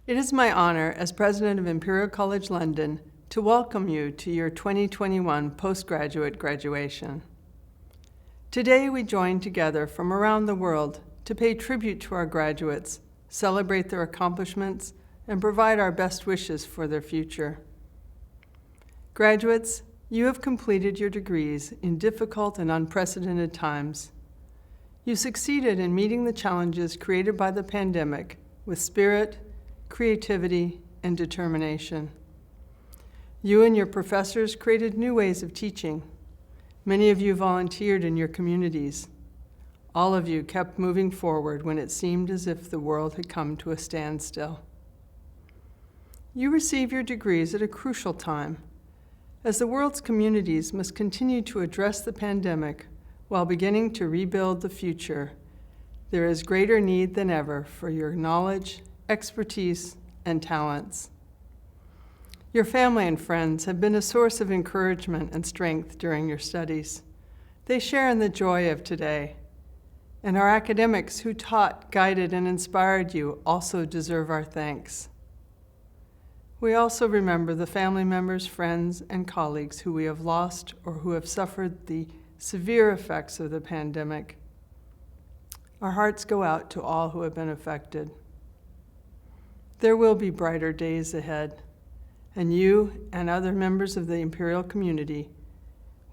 It is my honor as President of Imperial College London to welcome you to your 2021 postgraduate graduation. Today we join together from around the world to pay tribute to our graduates, celebrate their accomplishments, and provide our best wishes for their future. Graduates, you have completed your degrees in difficult and unprecedented times. You succeeded in meeting the challenges created by the pandemic with spirit, creativity, and determination. You and your professors created new ways of teaching. Many of you volunteered in your communities. All of you kept moving forward when it seemed as if the world had come to a standstill. You receive your degrees at a crucial time, as the world's communities must continue to address the pandemic while beginning to rebuild the future. There is greater need than ever for your knowledge, expertise, and talents. Your family and friends have been a source of encouragement and strength during your studies. They share in the joy of today. And our academics who taught, guided, and inspired you also deserve our thanks. We also remember the family members, friends, and colleagues who we have lost or who have suffered the severe effects of the pandemic. Our hearts go out to all who have been affected. There will be brighter days ahead, and you and other members of the Imperial community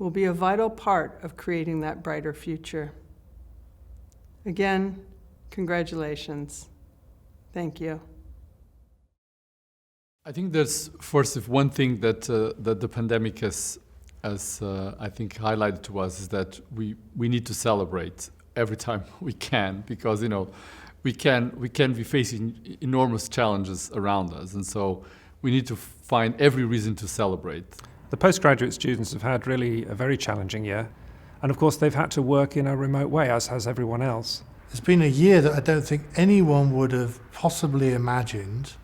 will be a vital part of creating that brighter future. Again, congratulations. Thank you. I think there's first one thing that the pandemic has I think highlighted to us is that we need to celebrate every time we can, because we can be facing enormous challenges around us, and so we need to find every reason to celebrate. The postgraduate students have had really a very challenging year, and of course they've had to work in a remote way, as has everyone else. It's been a year that I don't think anyone would have possibly imagined,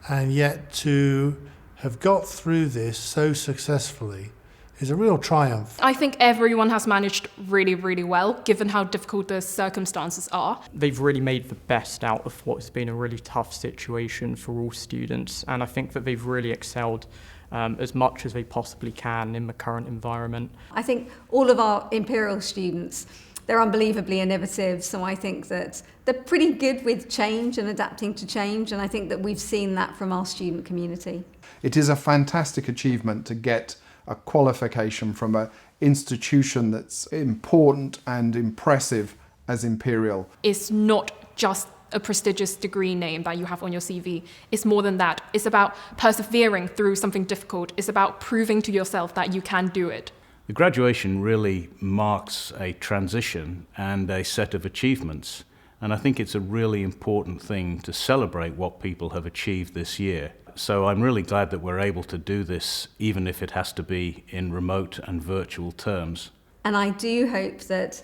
and yet to have got through this so successfully is a real triumph. I think everyone has managed really, really well, given how difficult the circumstances are. They've really made the best out of what's been a really tough situation for all students, and I think that they've really excelled as much as they possibly can in the current environment. I think all of our Imperial students, they're unbelievably innovative, so I think that they're pretty good with change and adapting to change, and I think that we've seen that from our student community. It is a fantastic achievement to get a qualification from an institution that's important and impressive as Imperial. It's not just a prestigious degree name that you have on your CV. It's more than that. It's about persevering through something difficult. It's about proving to yourself that you can do it. The graduation really marks a transition and a set of achievements, and I think it's a really important thing to celebrate what people have achieved this year. So I'm really glad that we're able to do this, even if it has to be in remote and virtual terms. And I do hope that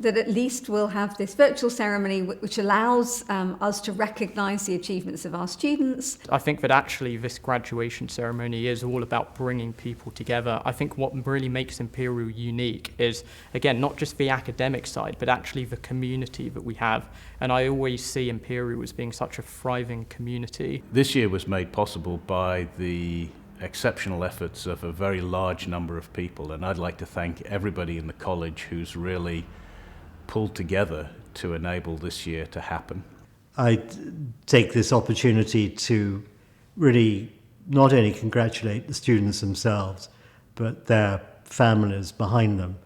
at least we'll have this virtual ceremony which allows us to recognise the achievements of our students. I think that actually this graduation ceremony is all about bringing people together. I think what really makes Imperial unique is, again, not just the academic side, but actually the community that we have. And I always see Imperial as being such a thriving community. This year was made possible by the exceptional efforts of a very large number of people, and I'd like to thank everybody in the college who's really pulled together to enable this year to happen. I take this opportunity to really not only congratulate the students themselves, but their families behind them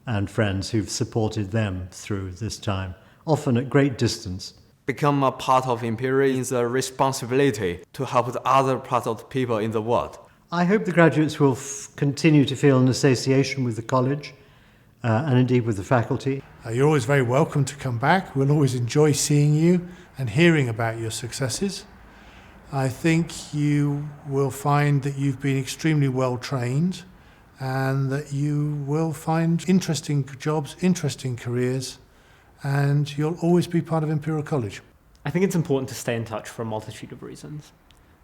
and friends who've supported them through this time, often at great distance. Become a part of Imperial is a responsibility to help the other parts of the people in the world. I hope the graduates will continue to feel an association with the college and indeed with the faculty. You're always very welcome to come back. We'll always enjoy seeing you and hearing about your successes. I think you will find that you've been extremely well trained and that you will find interesting jobs, interesting careers, and you'll always be part of Imperial College. I think it's important to stay in touch for a multitude of reasons.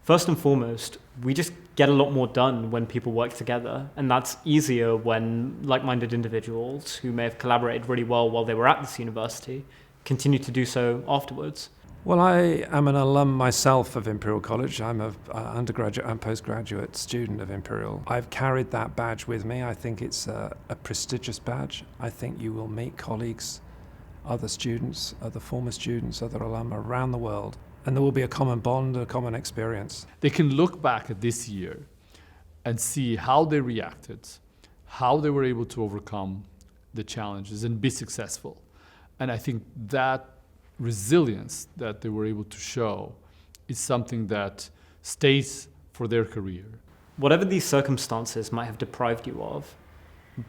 First and foremost, we just get a lot more done when people work together, and that's easier when like-minded individuals who may have collaborated really well while they were at this university continue to do so afterwards. Well, I am an alum myself of Imperial College. I'm an undergraduate and postgraduate student of Imperial. I've carried that badge with me. I think it's a prestigious badge. I think you will meet colleagues, other students, other former students, other alum around the world, and there will be a common bond, a common experience. They can look back at this year and see how they reacted, how they were able to overcome the challenges and be successful. And I think that resilience that they were able to show is something that stays for their career. Whatever these circumstances might have deprived you of,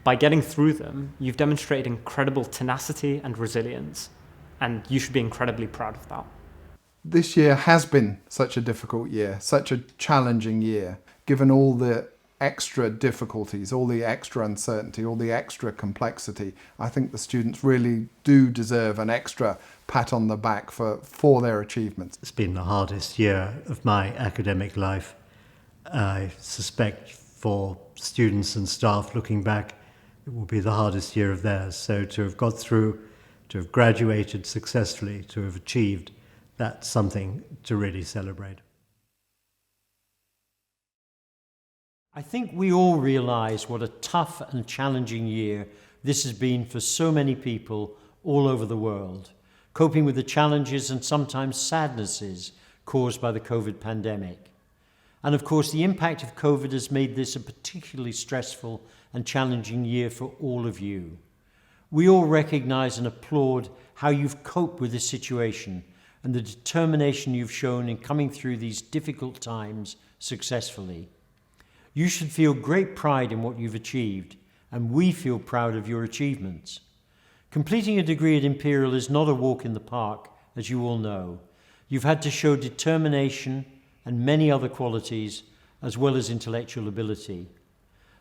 by getting through them, you've demonstrated incredible tenacity and resilience, and you should be incredibly proud of that. This year has been such a difficult year, such a challenging year, given all the extra difficulties, all the extra uncertainty, all the extra complexity. I think the students really do deserve an extra pat on the back for their achievements. It's been the hardest year of my academic life. I suspect for students and staff looking back, it will be the hardest year of theirs. So to have got through, to have graduated successfully, to have achieved, that's something to really celebrate. I think we all realise what a tough and challenging year this has been for so many people all over the world, coping with the challenges and sometimes sadnesses caused by the COVID pandemic. And of course, the impact of COVID has made this a particularly stressful and challenging year for all of you. We all recognise and applaud how you've coped with this situation and the determination you've shown in coming through these difficult times successfully. You should feel great pride in what you've achieved, and we feel proud of your achievements. Completing a degree at Imperial is not a walk in the park, as you all know. You've had to show determination and many other qualities, as well as intellectual ability.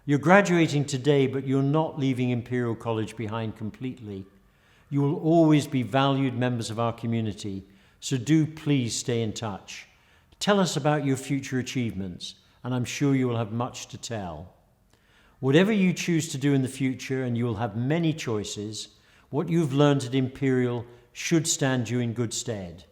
You're graduating today, but you're not leaving Imperial College behind completely. You will always be valued members of our community, so do please stay in touch. Tell us about your future achievements, and I'm sure you will have much to tell. Whatever you choose to do in the future, and you will have many choices, what you've learned at Imperial should stand you in good stead.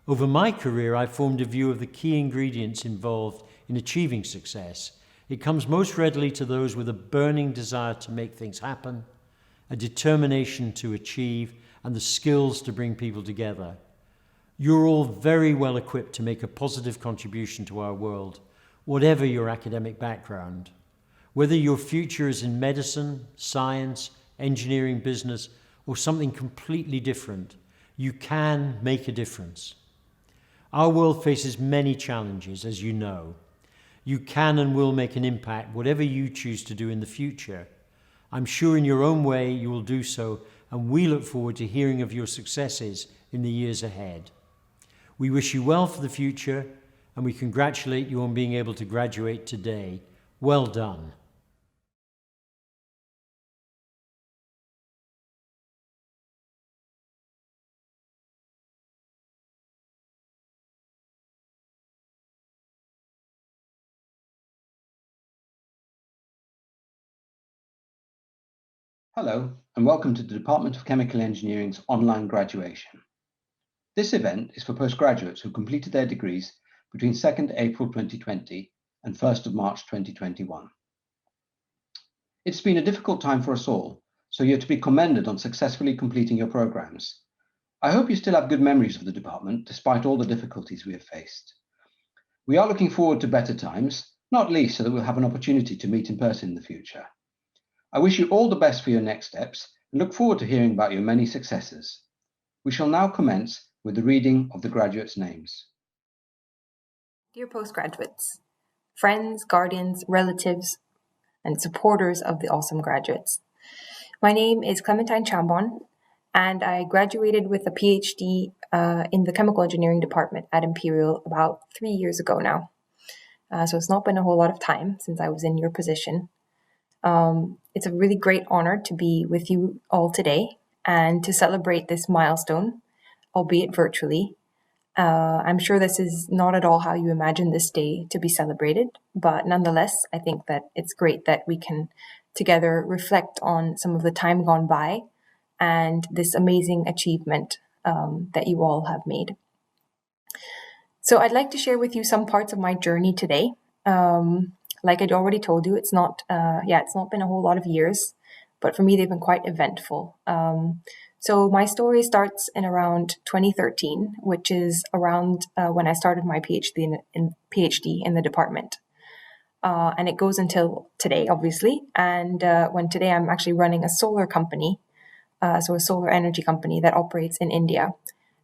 Over my career, I've formed a view of the key ingredients involved in achieving success. It comes most readily to those with a burning desire to make things happen, a determination to achieve, and the skills to bring people together. You're all very well equipped to make a positive contribution to our world, whatever your academic background. Whether your future is in medicine, science, engineering, business, or something completely different, you can make a difference. Our world faces many challenges, as you know. You can and will make an impact, whatever you choose to do in the future. I'm sure in your own way you will do so, and we look forward to hearing of your successes in the years ahead. We wish you well for the future, and we congratulate you on being able to graduate today. Well done. Hello, and welcome to the Department of Chemical Engineering's online graduation. This event is for postgraduates who completed their degrees between 2nd April 2020 and 1st of March 2021. It's been a difficult time for us all, so you're to be commended on successfully completing your programs. I hope you still have good memories of the department despite all the difficulties we have faced. We are looking forward to better times, not least so that we'll have an opportunity to meet in person in the future. I wish you all the best for your next steps and look forward to hearing about your many successes. We shall now commence with the reading of the graduates' names. Dear postgraduates, friends, guardians, relatives, and supporters of the awesome graduates. My name is Clementine Chambon, and I graduated with a PhD in the chemical engineering department at Imperial about 3 years ago now. So it's not been a whole lot of time since I was in your position. It's a really great honor to be with you all today and to celebrate this milestone, albeit virtually. I'm sure this is not at all how you imagine this day to be celebrated, but nonetheless, I think that it's great that we can together reflect on some of the time gone by and this amazing achievement that you all have made. So I'd like to share with you some parts of my journey today. Like I'd already told you, it's not been a whole lot of years, but for me, they've been quite eventful. So my story starts in around 2013, which is around when I started my PhD in the department. And it goes until today, obviously. And when today I'm actually running a solar company, so a solar energy company that operates in India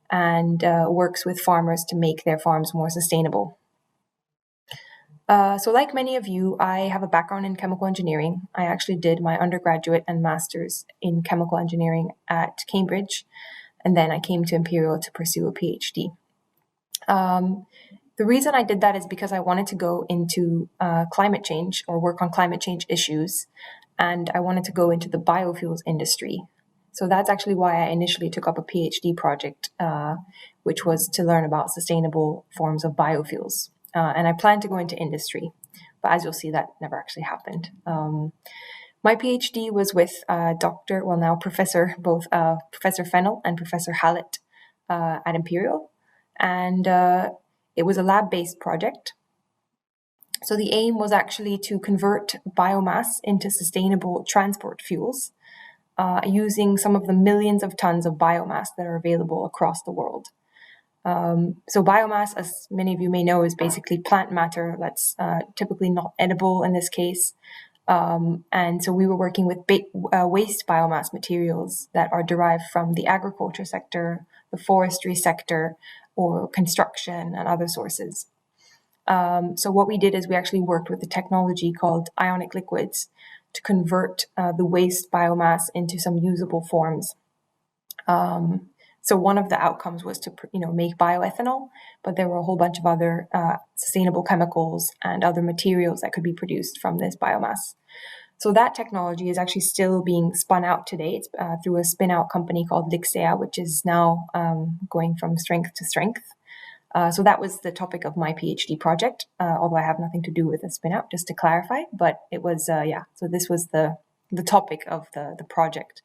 and works with farmers to make their farms more sustainable. So like many of you, I have a background in chemical engineering. I actually did my undergraduate and master's in chemical engineering at Cambridge, and then I came to Imperial to pursue a PhD. The reason I did that is because I wanted to go into climate change or work on climate change issues, and I wanted to go into the biofuels industry. So that's actually why I initially took up a PhD project, which was to learn about sustainable forms of biofuels. And I planned to go into industry, but as you'll see, that never actually happened. My PhD was with Professor Fennell and Professor Hallett at Imperial, and it was a lab-based project. So the aim was actually to convert biomass into sustainable transport fuels using some of the millions of tons of biomass that are available across the world. So biomass, as many of you may know, is basically plant matter that's typically not edible in this case. And so we were working with waste biomass materials that are derived from the agriculture sector, the forestry sector, or construction and other sources. So what we did is we actually worked with a technology called ionic liquids to convert the waste biomass into some usable forms. So one of the outcomes was to make bioethanol, but there were a whole bunch of other sustainable chemicals and other materials that could be produced from this biomass. So that technology is actually still being spun out today. It's through a spin-out company called Lixea, which is now going from strength to strength. So that was the topic of my PhD project, although I have nothing to do with the spin out, just to clarify. But it was, so this was the topic of the project.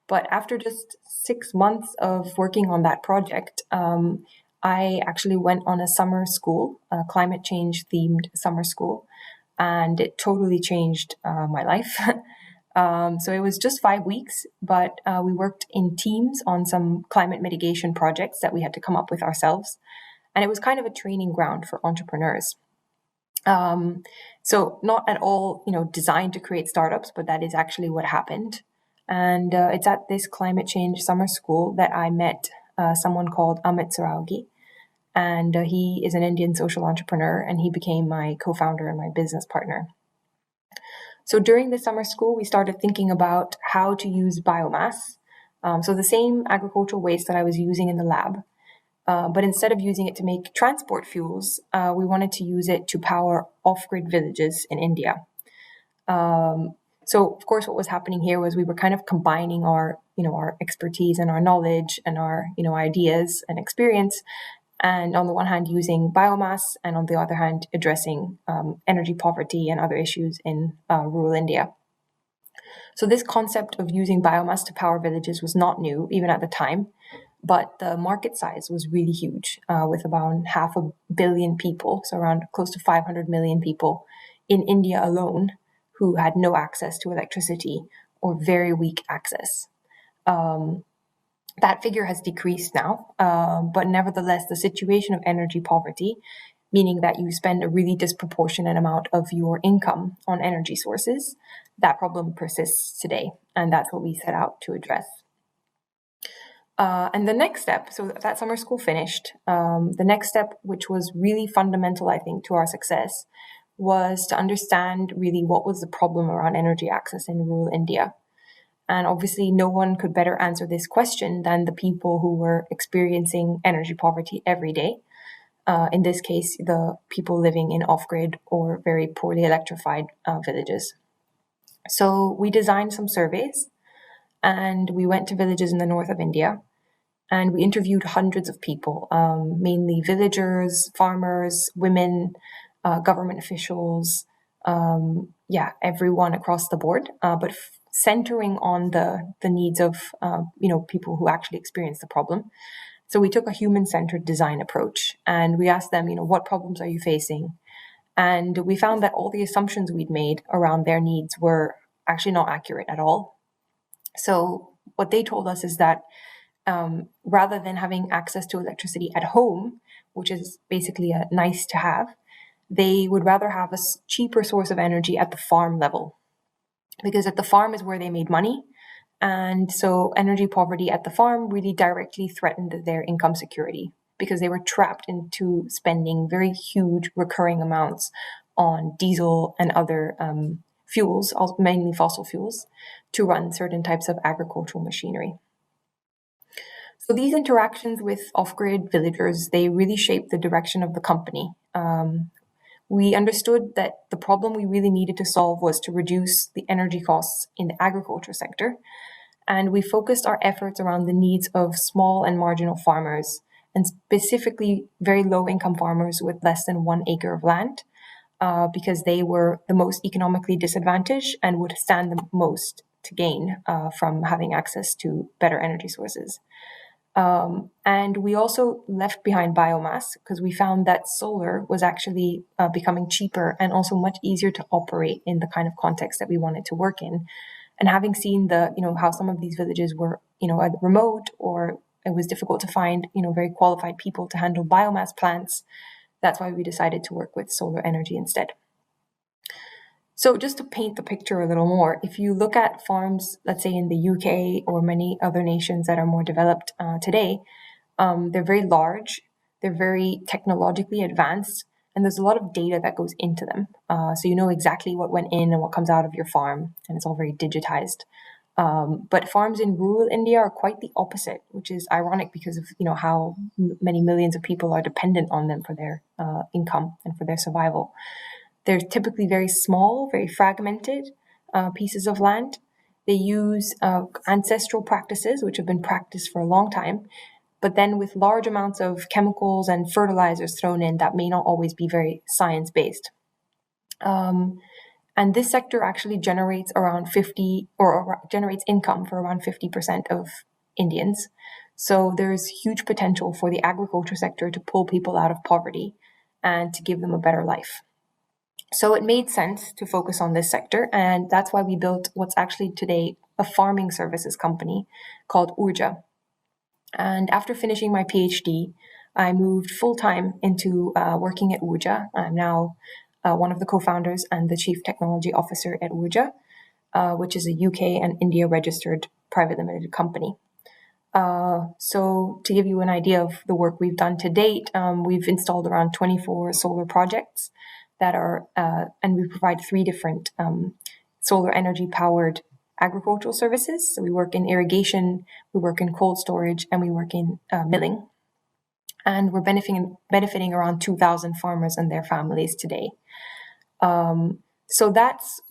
But after just 6 months of working on that project, I actually went on a summer school, a climate change themed summer school, and it totally changed my life. So it was just 5 weeks, but we worked in teams on some climate mitigation projects that we had to come up with ourselves. And it was kind of a training ground for entrepreneurs. So not at all, designed to create startups, but that is actually what happened. And it's at this climate change summer school that I met someone called Amit Saraugi. And he is an Indian social entrepreneur, and he became my co-founder and my business partner. So during the summer school, we started thinking about how to use biomass. So the same agricultural waste that I was using in the lab, but instead of using it to make transport fuels, we wanted to use it to power off-grid villages in India. So of course, what was happening here was we were kind of combining our expertise and our knowledge and our, ideas and experience. And on the one hand, using biomass, and on the other hand, addressing energy poverty and other issues in rural India. So this concept of using biomass to power villages was not new, even at the time, but the market size was really huge, with about 500 million people, so around close to 500 million people in India alone who had no access to electricity or very weak access. That figure has decreased now, but nevertheless, the situation of energy poverty, meaning that you spend a really disproportionate amount of your income on energy sources, that problem persists today, and that's what we set out to address. And the next step, so that summer school finished, the next step, which was really fundamental, I think, to our success, was to understand really what was the problem around energy access in rural India. And obviously, no one could better answer this question than the people who were experiencing energy poverty every day. In this case, the people living in off-grid or very poorly electrified villages. So we designed some surveys, and we went to villages in the north of India, and we interviewed hundreds of people, mainly villagers, farmers, women, government officials, everyone across the board, but centering on the needs of people who actually experience the problem. So we took a human-centered design approach, and we asked them, what problems are you facing? And we found that all the assumptions we'd made around their needs were actually not accurate at all. So what they told us is that rather than having access to electricity at home, which is basically a nice to have, they would rather have a cheaper source of energy at the farm level. Because at the farm is where they made money. And so energy poverty at the farm really directly threatened their income security because they were trapped into spending very huge recurring amounts on diesel and other fuels, mainly fossil fuels, to run certain types of agricultural machinery. So these interactions with off-grid villagers, they really shaped the direction of the company. We understood that the problem we really needed to solve was to reduce the energy costs in the agriculture sector. And we focused our efforts around the needs of small and marginal farmers, and specifically very low-income farmers with less than 1 acre of land, because they were the most economically disadvantaged and would stand the most to gain from having access to better energy sources. And we also left behind biomass because we found that solar was actually becoming cheaper and also much easier to operate in the kind of context that we wanted to work in. And having seen how some of these villages were, either remote or it was difficult to find, very qualified people to handle biomass plants, that's why we decided to work with solar energy instead. So just to paint the picture a little more, if you look at farms, let's say in the UK or many other nations that are more developed today, they're very large, they're very technologically advanced, and there's a lot of data that goes into them. So you know exactly what went in and what comes out of your farm, and it's all very digitized. But farms in rural India are quite the opposite, which is ironic because of how many millions of people are dependent on them for their income and for their survival. They're typically very small, very fragmented pieces of land. They use ancestral practices, which have been practiced for a long time, but then with large amounts of chemicals and fertilizers thrown in that may not always be very science-based. And this sector actually generates around 50 or generates income for around 50% of Indians. So there's huge potential for the agriculture sector to pull people out of poverty and to give them a better life. So it made sense to focus on this sector, and that's why we built what's actually today a farming services company called Urja. And after finishing my PhD, I moved full-time into working at Urja. I'm now one of the co-founders and the chief technology officer at Urja, which is a UK and India registered private limited company. So to give you an idea of the work we've done to date, we've installed around 24 solar projects that are, and we provide 3 different solar energy powered agricultural services. So we work in irrigation, we work in cold storage, and we work in milling. And we're benefiting around 2,000 farmers and their families today. So that's,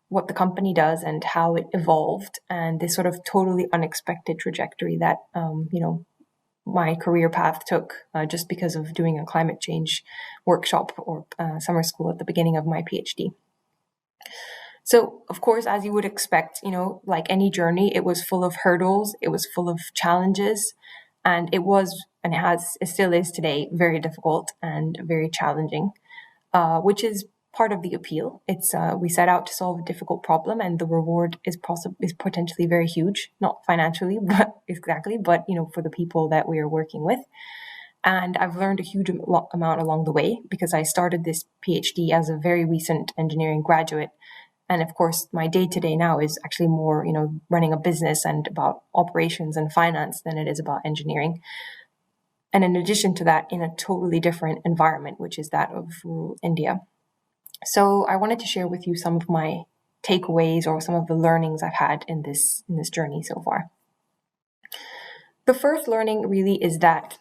what the company does and how it evolved, and this sort of totally unexpected trajectory that, my career path took just because of doing a climate change workshop or summer school at the beginning of my PhD. So, of course, as you would expect, like any journey, it was full of hurdles, it was full of challenges, and it was, and it still is today, very difficult and very challenging, which is part of the appeal. It's we set out to solve a difficult problem, and the reward is potentially very huge, not financially, but for the people that we are working with. And I've learned a huge amount along the way, because I started this PhD as a very recent engineering graduate. And of course, my day-to-day now is actually more, running a business and about operations and finance than it is about engineering. And in addition to that, in a totally different environment, which is that of rural India. So I wanted to share with you some of my takeaways or some of the learnings I've had in this journey so far. The first learning really is that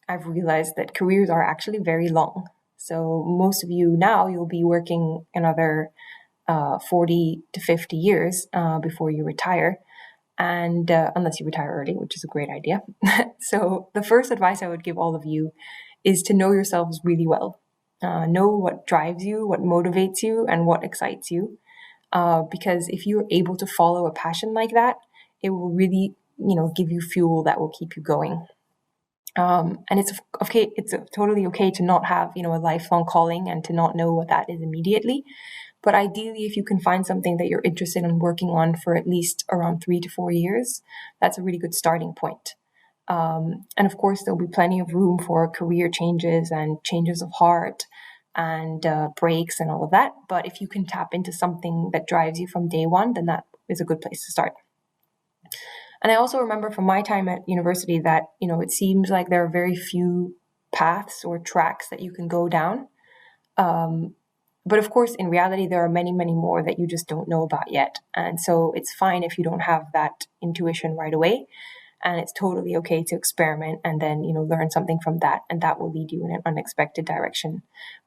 I've realized that careers are actually very long. So most of you now, you'll be working another 40 to 50 years before you retire, and unless you retire early, which is a great idea. So the first advice I would give all of you is to know yourselves really well. Know what drives you, what motivates you, and what excites you. Because if you're able to follow a passion like that, it will really, give you fuel that will keep you going. And it's okay. It's totally okay to not have, a lifelong calling and to not know what that is immediately. But ideally, if you can find something that you're interested in working on for at least around 3 to 4 years, that's a really good starting point. And of course, there'll be plenty of room for career changes and changes of heart and breaks and all of that. But if you can tap into something that drives you from day one, then that is a good place to start. And I also remember from my time at university that, it seems like there are very few paths or tracks that you can go down. But of course, in reality, there are many, many more that you just don't know about yet. And so it's fine if you don't have that intuition right away. And it's totally okay to experiment and then, learn something from that. And that will lead you in an unexpected direction.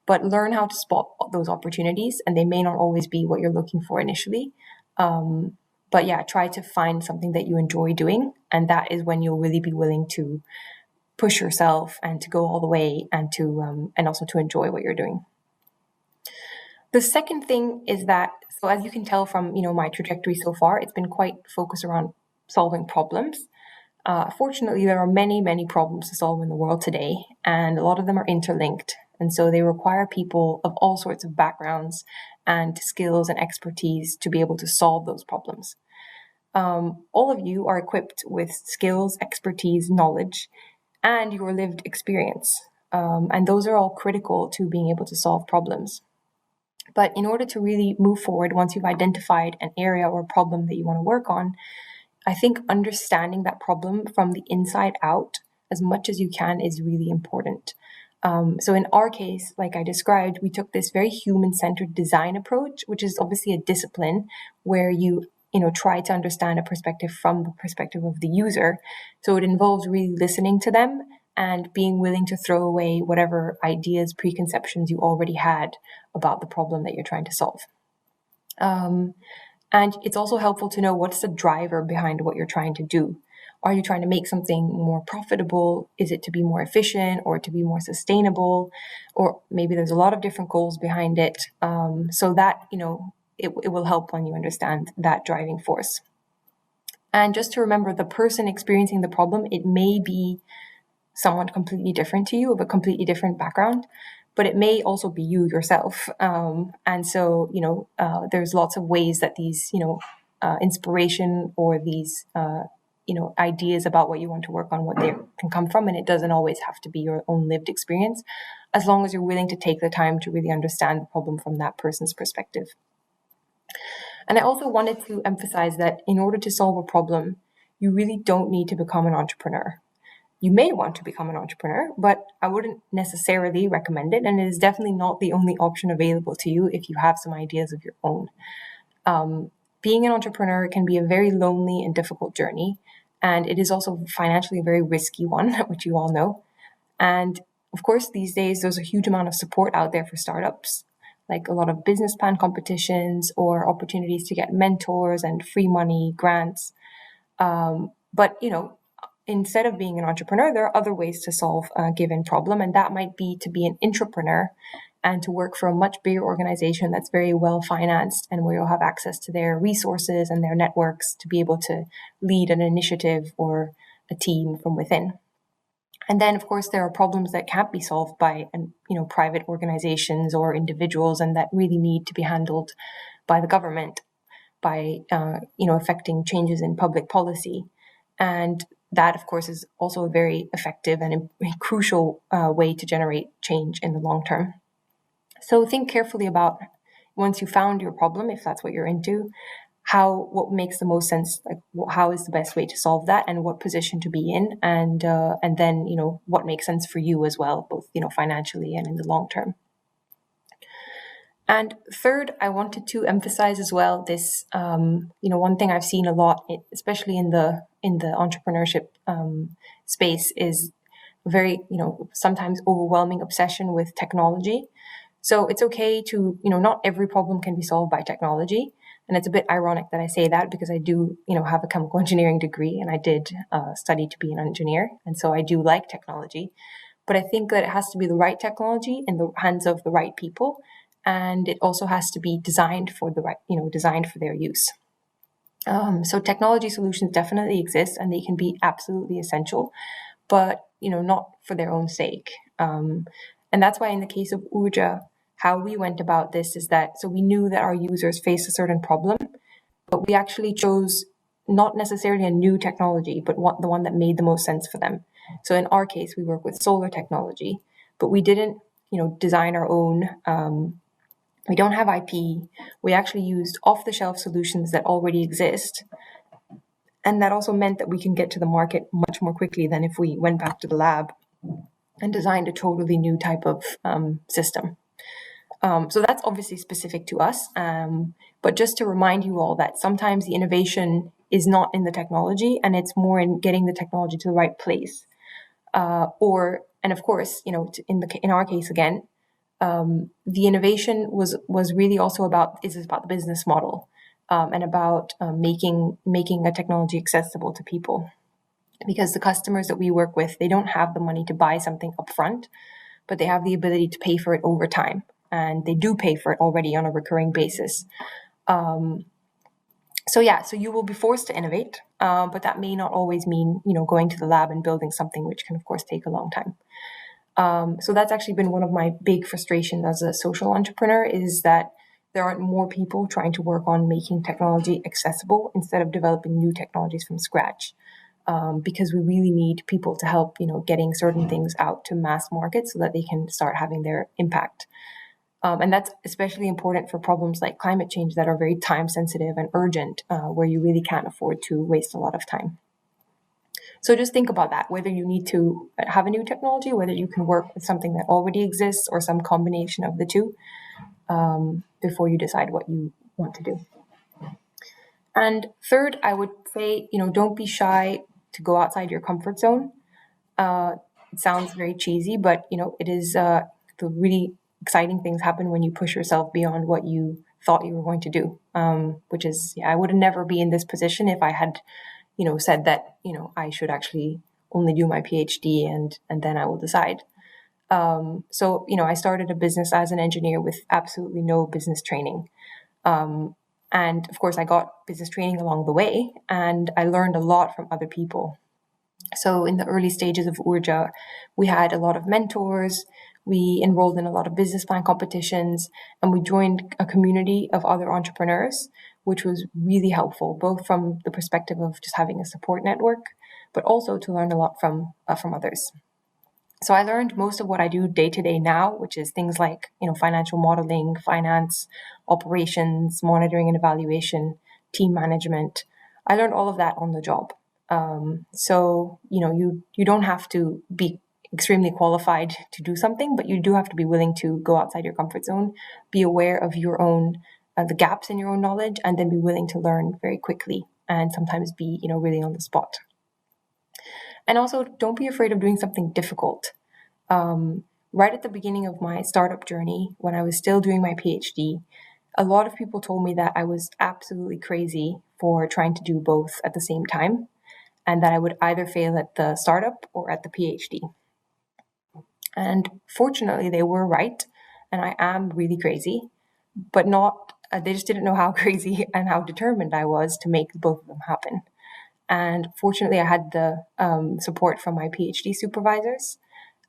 But learn how to spot those opportunities. And they may not always be what you're looking for initially. But yeah, try to find something that you enjoy doing. And that is when you'll really be willing to push yourself and to go all the way and to and also to enjoy what you're doing. The second thing is that, so as you can tell from, my trajectory so far, it's been quite focused around solving problems. Fortunately, there are many, many problems to solve in the world today, and a lot of them are interlinked. And so they require people of all sorts of backgrounds and skills and expertise to be able to solve those problems. All of you are equipped with skills, expertise, knowledge, and your lived experience. And those are all critical to being able to solve problems. But in order to really move forward, once you've identified an area or problem that you want to work on, I think understanding that problem from the inside out as much as you can is really important. So in our case, like I described, we took this very human-centered design approach, which is obviously a discipline where you try to understand a perspective from the perspective of the user. So it involves really listening to them and being willing to throw away whatever ideas, preconceptions you already had about the problem that you're trying to solve. And it's also helpful to know what's the driver behind what you're trying to do. Are you trying to make something more profitable? Is it to be more efficient or to be more sustainable? Or maybe there's a lot of different goals behind it. So that, it will help when you understand that driving force. And just to remember, the person experiencing the problem, it may be someone completely different to you, of a completely different background, but it may also be you yourself. And so, there's lots of ways that these, inspiration or these, ideas about what you want to work on, what they can come from. And it doesn't always have to be your own lived experience, as long as you're willing to take the time to really understand the problem from that person's perspective. And I also wanted to emphasize that in order to solve a problem, you really don't need to become an entrepreneur. You may want to become an entrepreneur, but I wouldn't necessarily recommend it. And it is definitely not the only option available to you if you have some ideas of your own. Being an entrepreneur can be a very lonely and difficult journey. And it is also financially a very risky one, which you all know. And of course, these days, there's a huge amount of support out there for startups, like a lot of business plan competitions or opportunities to get mentors and free money, grants. But, instead of being an entrepreneur, there are other ways to solve a given problem. And that might be to be an intrapreneur and to work for a much bigger organization that's very well financed and where you'll have access to their resources and their networks to be able to lead an initiative or a team from within. And then, of course, there are problems that can't be solved by, private organizations or individuals, and that really need to be handled by the government, by, affecting changes in public policy. And that, of course, is also a very effective and a crucial way to generate change in the long term. So think carefully about, once you found your problem, if that's what you're into, what makes the most sense, like how is the best way to solve that, and what position to be in, and then what makes sense for you as well, both financially and in the long term. And third, I wanted to emphasize as well this, one thing I've seen a lot, especially in the entrepreneurship space, is a very sometimes overwhelming obsession with technology. So it's okay to not every problem can be solved by technology. And it's a bit ironic that I say that, because I do, have a chemical engineering degree, and I did study to be an engineer. And so I do like technology. But I think that it has to be the right technology in the hands of the right people. And it also has to be designed for designed for their use. So technology solutions definitely exist, and they can be absolutely essential, but, not for their own sake. And that's why in the case of Urja, how we went about this is that, so we knew that our users face a certain problem, but we actually chose not necessarily a new technology, but the one that made the most sense for them. So in our case, we work with solar technology, but we didn't, design our own. We don't have IP. We actually used off-the-shelf solutions that already exist. And that also meant that we can get to the market much more quickly than if we went back to the lab and designed a totally new type of system. So that's obviously specific to us. But just to remind you all that sometimes the innovation is not in the technology, and it's more in getting the technology to the right place. And of course, in our case again, the innovation was really also about the business model, and about making a technology accessible to people, because the customers that we work with, they don't have the money to buy something upfront, but they have the ability to pay for it over time, and they do pay for it already on a recurring basis. So you will be forced to innovate, but that may not always mean going to the lab and building something, which can of course take a long time. So that's actually been one of my big frustrations as a social entrepreneur, is that there aren't more people trying to work on making technology accessible instead of developing new technologies from scratch. Because we really need people to help, getting certain things out to mass market so that they can start having their impact. And that's especially important for problems like climate change that are very time sensitive and urgent, where you really can't afford to waste a lot of time. So just think about that, whether you need to have a new technology, whether you can work with something that already exists or some combination of the two, before you decide what you want to do. And third, I would say, don't be shy to go outside your comfort zone. It sounds very cheesy, but, it is the really exciting things happen when you push yourself beyond what you thought you were going to do, which is, I would never be in this position if I had said that, I should actually only do my PhD and then I will decide. So, I started a business as an engineer with absolutely no business training. And of course, I got business training along the way, and I learned a lot from other people. So in the early stages of Urja, we had a lot of mentors, we enrolled in a lot of business plan competitions, and we joined a community of other entrepreneurs, which was really helpful, both from the perspective of just having a support network, but also to learn a lot from others. So I learned most of what I do day to day now, which is things like, financial modeling, finance, operations, monitoring and evaluation, team management. I learned all of that on the job. So, you don't have to be extremely qualified to do something, but you do have to be willing to go outside your comfort zone, be aware of your own, the gaps in your own knowledge, and then be willing to learn very quickly and sometimes be, really on the spot. And also, don't be afraid of doing something difficult. Right at the beginning of my startup journey, when I was still doing my PhD, a lot of people told me that I was absolutely crazy for trying to do both at the same time, and that I would either fail at the startup or at the PhD. And fortunately, they were right, and I am really crazy, but they just didn't know how crazy and how determined I was to make both of them happen. And fortunately, I had the support from my PhD supervisors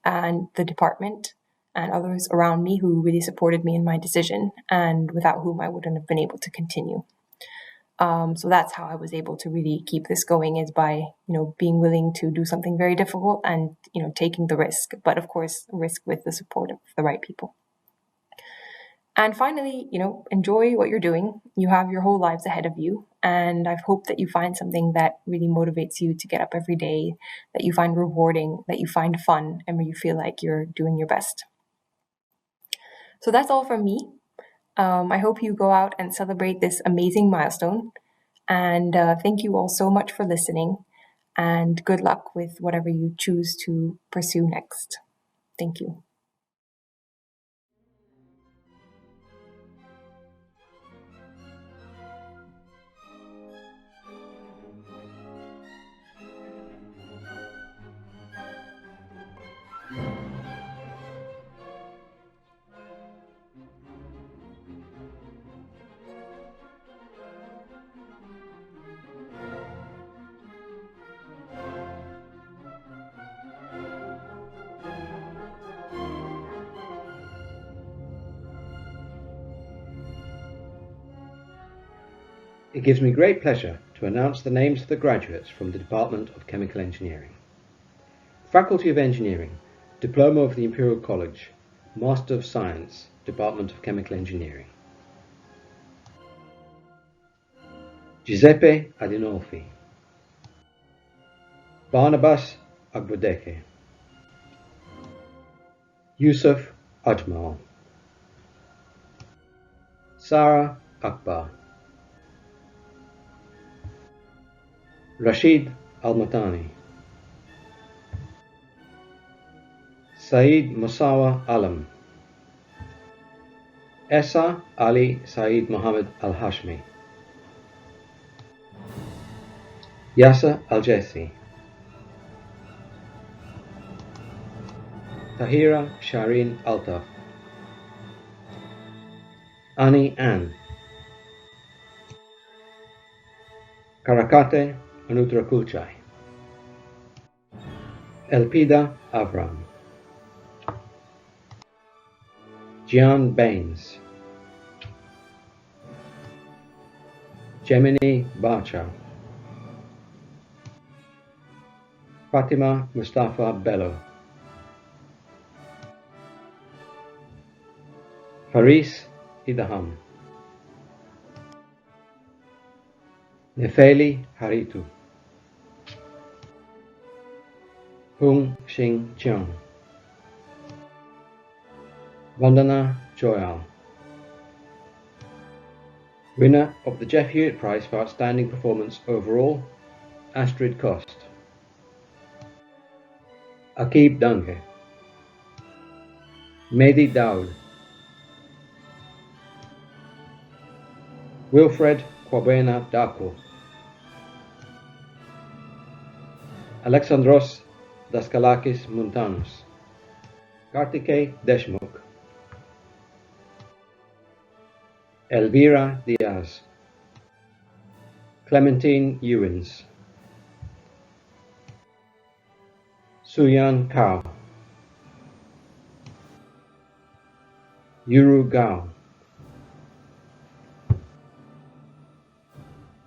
and the department and others around me who really supported me in my decision, and without whom I wouldn't have been able to continue. So that's how I was able to really keep this going, is by, being willing to do something very difficult and, taking the risk, but of course, risk with the support of the right people. And finally, enjoy what you're doing. You have your whole lives ahead of you. And I hope that you find something that really motivates you to get up every day, that you find rewarding, that you find fun, and where you feel like you're doing your best. So that's all from me. I hope you go out and celebrate this amazing milestone. And thank you all so much for listening. And good luck with whatever you choose to pursue next. Thank you. It gives me great pleasure to announce the names of the graduates from the Department of Chemical Engineering. Faculty of Engineering, Diploma of the Imperial College, Master of Science, Department of Chemical Engineering. Giuseppe Adinolfi, Barnabas Agbodeke, Yusuf Ajmal, Sarah Akbar, Rashid Al-Matani, Saeed Musawa Alam, Essa Ali Saeed Mohammed Al-Hashmi, Yasser Al-Jessi, Tahira Shireen Altaf, Ani Ann, Karakate Anutrakulchai, Elpida Avram, Gian Baines, Gemini Bacha, Fatima Mustafa Bello, Faris Idaham, Nefeli Haritu, Hung Xing Cheong, Vandana Joyal. Winner of the Jeff Hewitt Prize for Outstanding Performance Overall, Astrid Kost. Akib Dange, Mehdi Daoud, Wilfred Kwabena Dako, Alexandros Daskalakis Muntanos, Kartikay Deshmukh, Elvira Diaz, Clementine Ewins, Suyan Kao, Yuru Gao,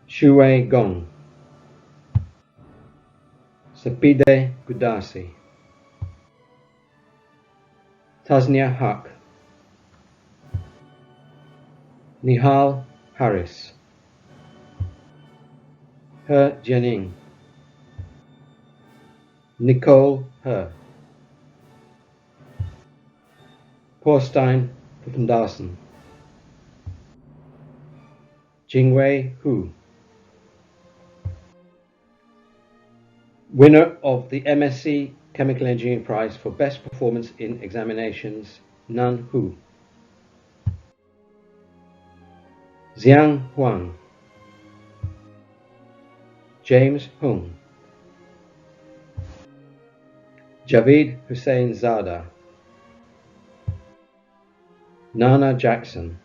Shuwei Gong, Sapide Gudasi, Tasnia Haq, Nihal Harris, He Jianing, Nicole He, Porstein Pufendasen, Jingwei Hu. Winner of the MSc Chemical Engineering Prize for Best Performance in Examinations, Nan Hu. Xiang Huang, James Hung, Javeed Hussain Zada, Nana Jackson,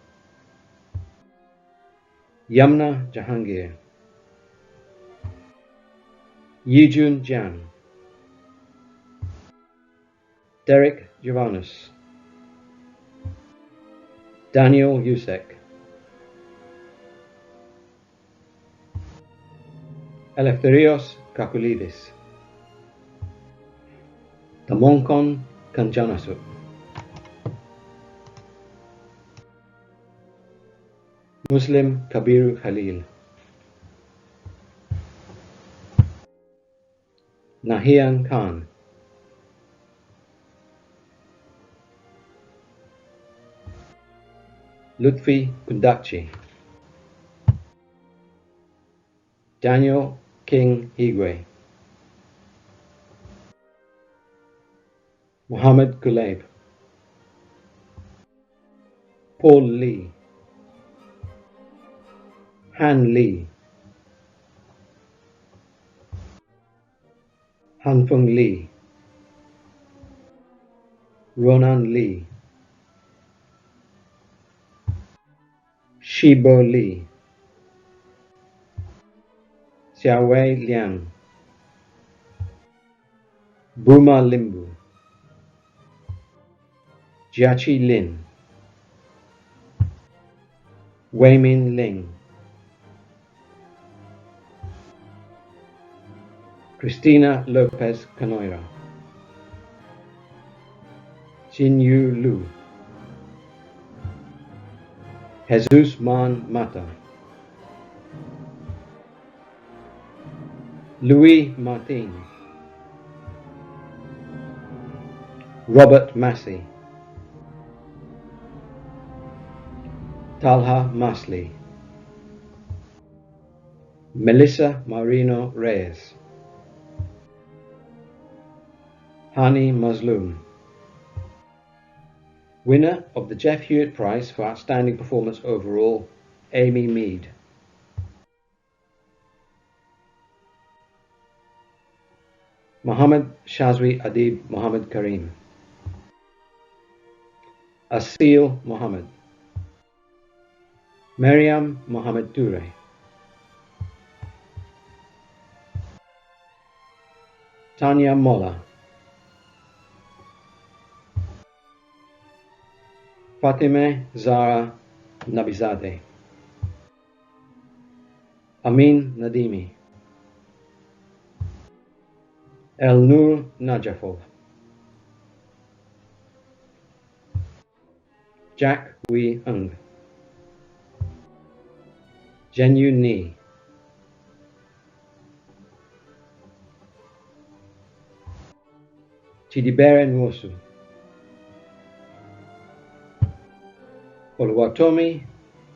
Yamna Jahangir, Yijun Jiang, Derek Jovanus, Daniel Yusek, Eleftherios Kakoulidis, Tamonkon Kanjanasuk, Muslim Kabiru Khalil, Nahian Khan, Lutfi Kundakchi, Daniel King Higwe, Muhammad Gulaib, Paul Lee, Han Lee, Hanfeng Lee, Ronan Lee, Shibo Lee, Xiaowei Liang, Buma Limbu, Jiachi Lin, Weimin Ling, Cristina Lopez Canoira, Jinyu Lu, Jesus Man Mata, Louis Martin, Robert Massey, Talha Masli, Melissa Marino Reyes, Hani Mazloum. Winner of the Jeff Hewitt Prize for Outstanding Performance Overall, Amy Mead. Mohammed Shazwi Adib Mohammed Karim, Asil Mohammed, Maryam Mohammed Toure, Tanya Molla, Fatime Zara Nabizadeh, Amin Nadimi, El Nur Najafov, Jack Wee Ung, Zhenyu Ni, Chidibere Nwosu, Oluwatomi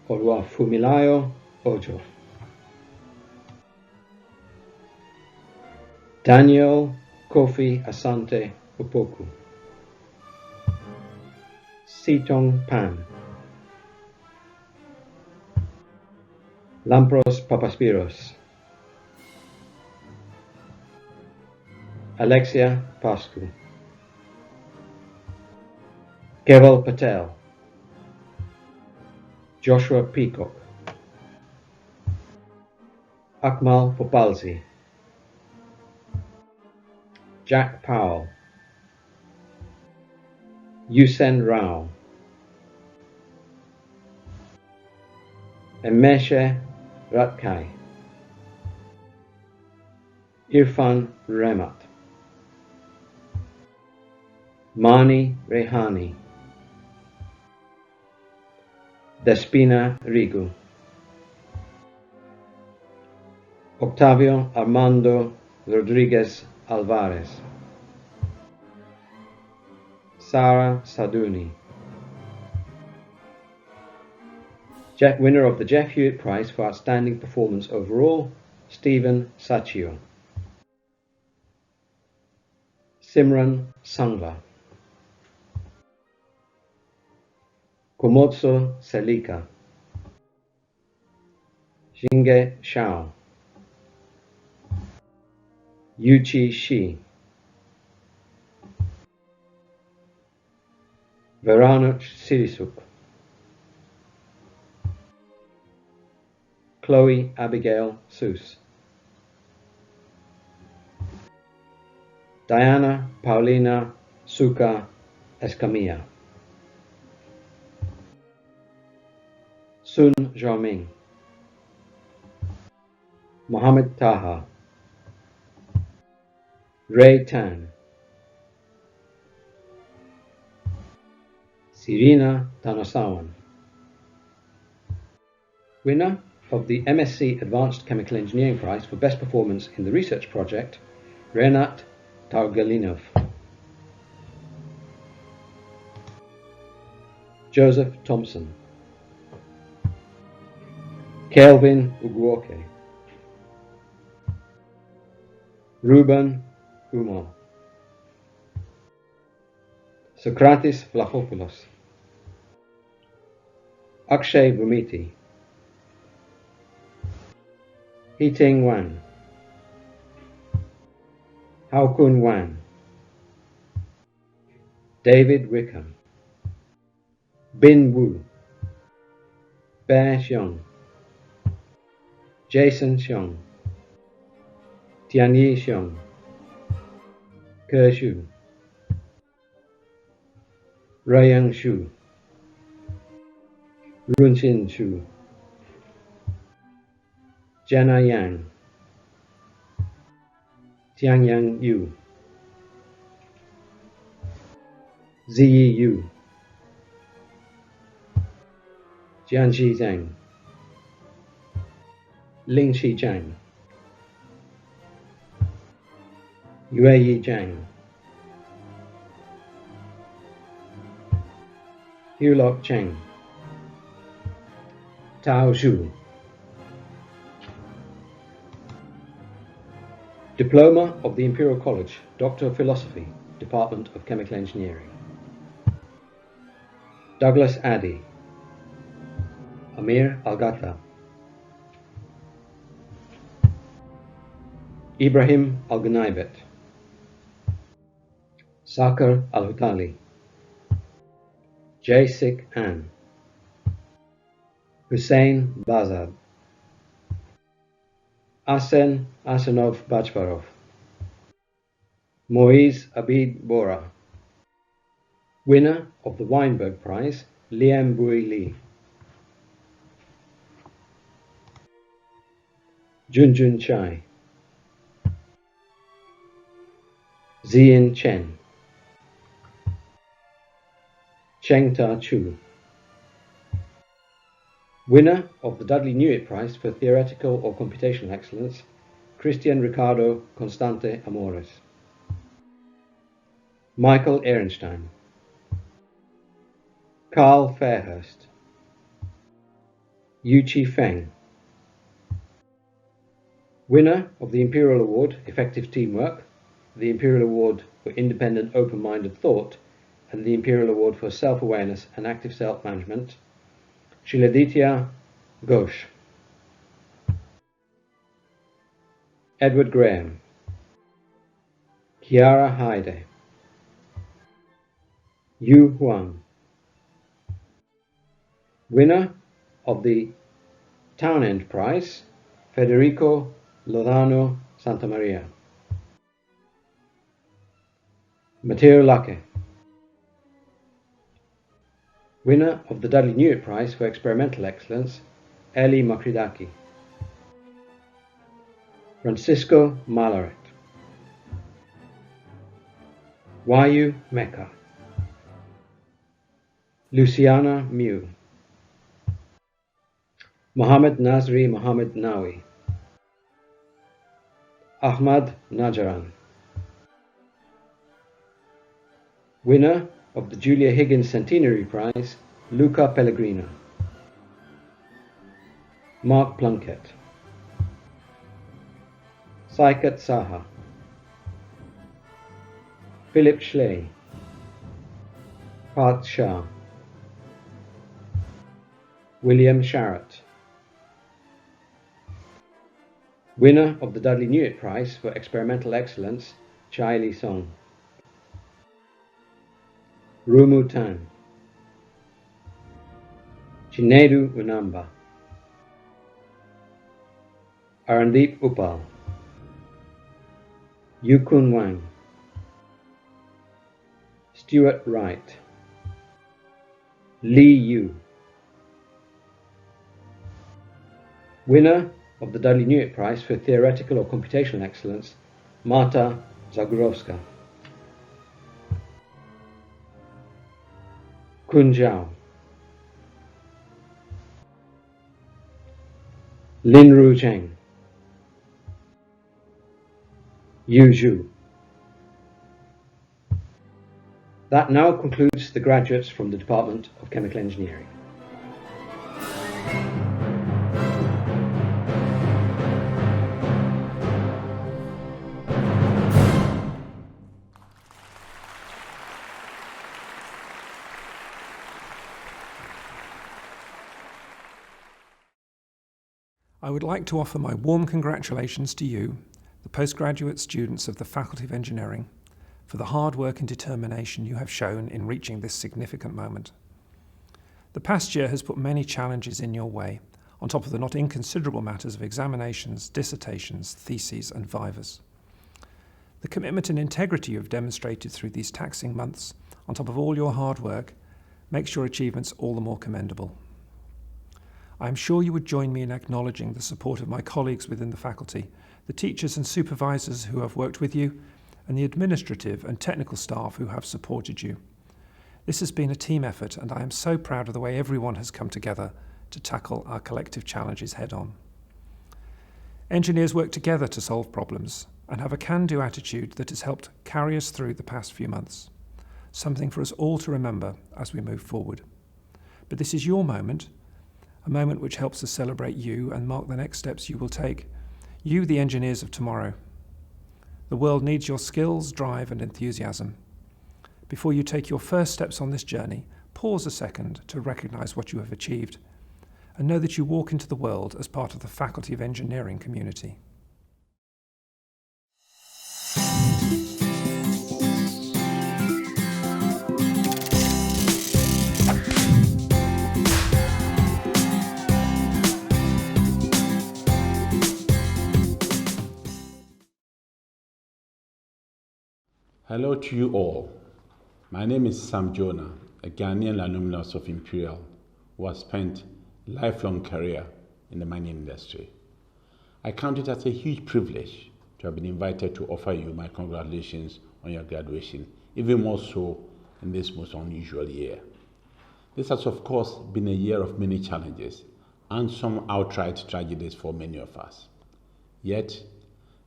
Oluwafumilayo Ojo, Daniel Kofi Asante Opoku, Sitong Pan, Lampros Papaspiros, Alexia Pascu, Keval Patel, Joshua Peacock, Akmal Popalzi, Jack Powell, Yusen Rao, Emeshe Ratkai, Irfan Remat, Mani Rehani, Despina Rigu, Octavio Armando Rodriguez Alvarez, Sara Saduni, winner of the Jeff Hewitt Prize for Outstanding Performance Overall, Stephen Sachio, Simran Sangla, Komotso Selika, Xinge Shao, Yuchi Shi, Veranuch Sirisuk, Chloe Abigail Seuss, Diana Paulina Suka Escamilla, Sun Xiaoming, Mohammed Taha, Ray Tan, Sirina Tanasawan. Winner of the MSc Advanced Chemical Engineering Prize for Best Performance in the Research Project, Renat Targalinov. Joseph Thompson, Kelvin Uguoke, Ruben Umar, Socrates Vlachopoulos, Akshay Bhumiti, Hiting Wan, Haokun Wan, David Wickham, Bin Wu, Bear Xiong, Jason Xiong, Tianyi Xiong, Ke Xu, Ruyang Xu, Runxin Xu, Jenna Yang, Tiangyang Yu, Ziyi Yu, Jianxi Zhang, Lingxi Zhang, Yueyi Zhang, Hulok Cheng, Tao Zhu. Diploma of the Imperial College, Doctor of Philosophy, Department of Chemical Engineering. Douglas Addy, Amir Al-Ghatta, Ibrahim Al-Ghunaibet, Sakar Al-Hutali, Jaysik An, Hussein Bazad, Asen Asenov Bachbarov, Moise Abid Bora. Winner of the Weinberg Prize, Liam Bui Li, Junjun Chai, Ziyin Chen, Cheng Ta Chu. Winner of the Dudley Newitt Prize for Theoretical or Computational Excellence, Christian Ricardo Constante Amores, Michael Ehrenstein, Carl Fairhurst, Yuqi Feng. Winner of the Imperial Award Effective Teamwork, the Imperial Award for Independent Open-Minded Thought, and the Imperial Award for Self-Awareness and Active Self-Management, Shiladitya Ghosh, Edward Graham, Kiara Haide, Yu Huang, winner of the Town End Prize, Federico Lozano Santamaria, Matteo Lacke, winner of the Dudley Newitt Prize for Experimental Excellence, Eli Makridaki, Francisco Malaret, Wayu Mecca, Luciana Mew, Mohammed Nazri Mohammed Nawi, Ahmad Najaran, winner of the Julia Higgins Centenary Prize, Luca Pellegrino, Mark Plunkett, Saikat Saha, Philip Schley, Parth Shah, William Sharratt, winner of the Dudley Newitt Prize for Experimental Excellence, Chai Li Song, Rumu Tan, Chinedu Unamba, Arandeep Upal, Yukun Wang, Stuart Wright, Li Yu, winner of the Dudley Newitt Prize for Theoretical or Computational Excellence, Marta Zagorowska, Kun Zhao, Lin Ru Cheng, Yu Zhu. That now concludes the graduates from the Department of Chemical Engineering. I would like to offer my warm congratulations to you, the postgraduate students of the Faculty of Engineering, for the hard work and determination you have shown in reaching this significant moment. The past year has put many challenges in your way, on top of the not inconsiderable matters of examinations, dissertations, theses, and vivas. The commitment and integrity you have demonstrated through these taxing months, on top of all your hard work, makes your achievements all the more commendable. I am sure you would join me in acknowledging the support of my colleagues within the faculty, the teachers and supervisors who have worked with you, and the administrative and technical staff who have supported you. This has been a team effort, and I am so proud of the way everyone has come together to tackle our collective challenges head-on. Engineers work together to solve problems and have a can-do attitude that has helped carry us through the past few months, something for us all to remember as we move forward. But this is your moment, a moment which helps us celebrate you and mark the next steps you will take, you, the engineers of tomorrow. The world needs your skills, drive, and enthusiasm. Before you take your first steps on this journey, pause a second to recognise what you have achieved, and know that you walk into the world as part of the Faculty of Engineering community. Hello to you all. My name is Sam Jonah, a Ghanaian alumnus of Imperial who has spent a lifelong career in the mining industry. I count it as a huge privilege to have been invited to offer you my congratulations on your graduation, even more so in this most unusual year. This has of course been a year of many challenges and some outright tragedies for many of us. Yet,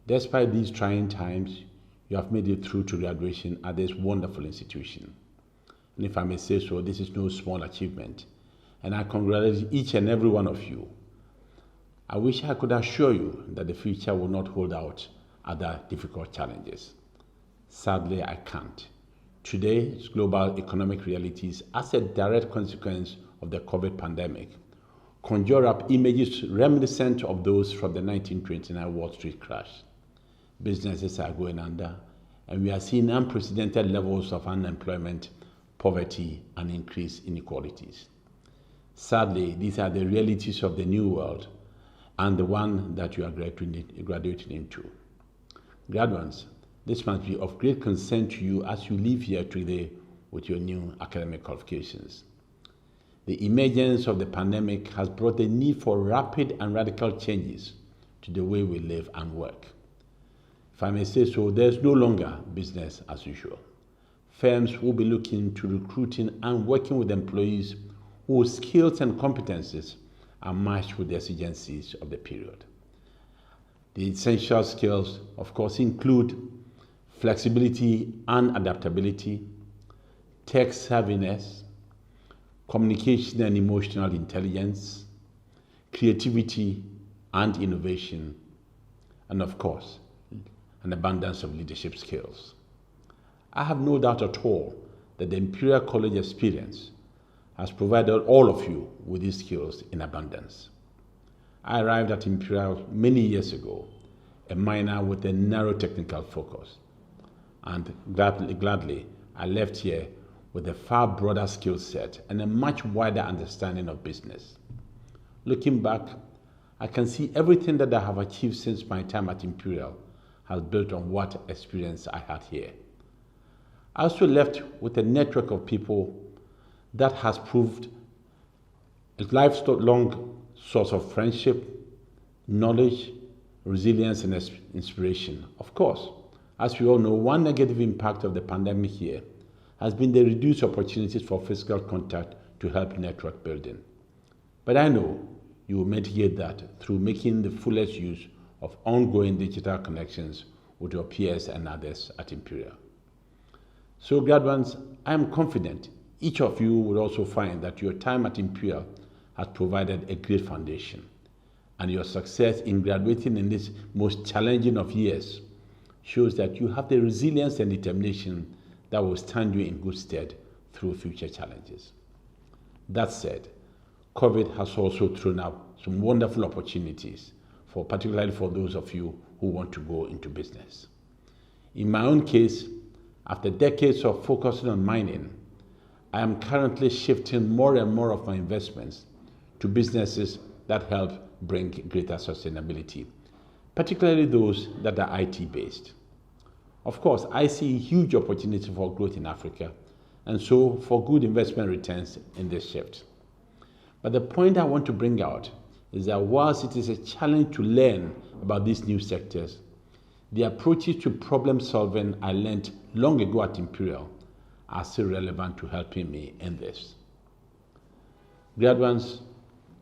despite these trying times, you have made it through to graduation at this wonderful institution. And if I may say so, this is no small achievement, and I congratulate each and every one of you. I wish I could assure you that the future will not hold out other difficult challenges. Sadly, I can't. Today's global economic realities, as a direct consequence of the COVID pandemic, conjure up images reminiscent of those from the 1929 Wall Street crash. Businesses are going under, and we are seeing unprecedented levels of unemployment, poverty, and increased inequalities. Sadly, these are the realities of the new world and the one that you are graduating into. Graduates, this must be of great concern to you as you leave here today with your new academic qualifications. The emergence of the pandemic has brought the need for rapid and radical changes to the way we live and work. If I may say so, there's no longer business as usual. Firms will be looking to recruiting and working with employees whose skills and competencies are matched with the exigencies of the period. The essential skills, of course, include flexibility and adaptability, tech savviness, communication and emotional intelligence, creativity and innovation, and of course, an abundance of leadership skills. I have no doubt at all that the Imperial College experience has provided all of you with these skills in abundance. I arrived at Imperial many years ago, a minor with a narrow technical focus, and gladly I left here with a far broader skill set and a much wider understanding of business. Looking back, I can see everything that I have achieved since my time at Imperial has built on what experience I had here. I also left with a network of people that has proved a lifelong source of friendship, knowledge, resilience, and inspiration. Of course, as we all know, one negative impact of the pandemic here has been the reduced opportunities for physical contact to help network building. But I know you will mitigate that through making the fullest use of ongoing digital connections with your peers and others at Imperial. So graduates, I am confident each of you will also find that your time at Imperial has provided a great foundation, and your success in graduating in this most challenging of years shows that you have the resilience and determination that will stand you in good stead through future challenges. That said, COVID has also thrown up some wonderful opportunities, particularly for those of you who want to go into business. In my own case, after decades of focusing on mining, I am currently shifting more and more of my investments to businesses that help bring greater sustainability, particularly those that are IT-based. Of course, I see huge opportunity for growth in Africa, and so for good investment returns in this shift. But the point I want to bring out is that whilst it is a challenge to learn about these new sectors, the approaches to problem solving I learned long ago at Imperial are still relevant to helping me in this. Graduates,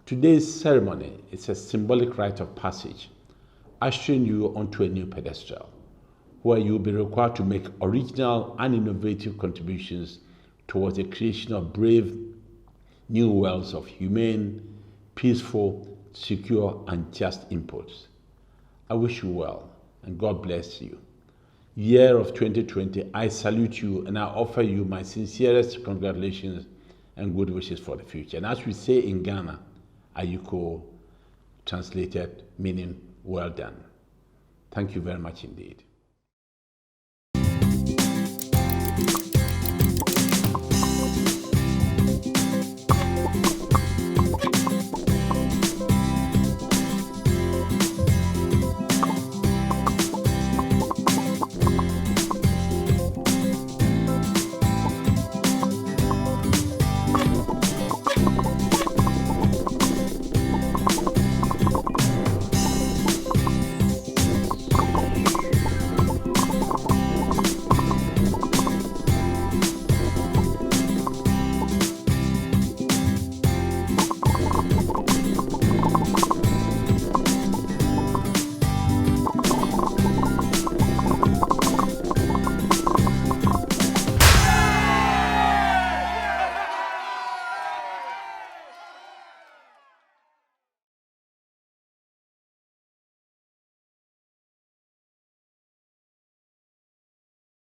today's ceremony is a symbolic rite of passage, ushering you onto a new pedestal, where you will be required to make original and innovative contributions towards the creation of brave new worlds of humane, peaceful, secure, and just inputs. I wish you well, and God bless you. Year of 2020, I salute you and I offer you my sincerest congratulations and good wishes for the future. And as we say in Ghana, Ayuko, translated meaning well done. Thank you very much indeed.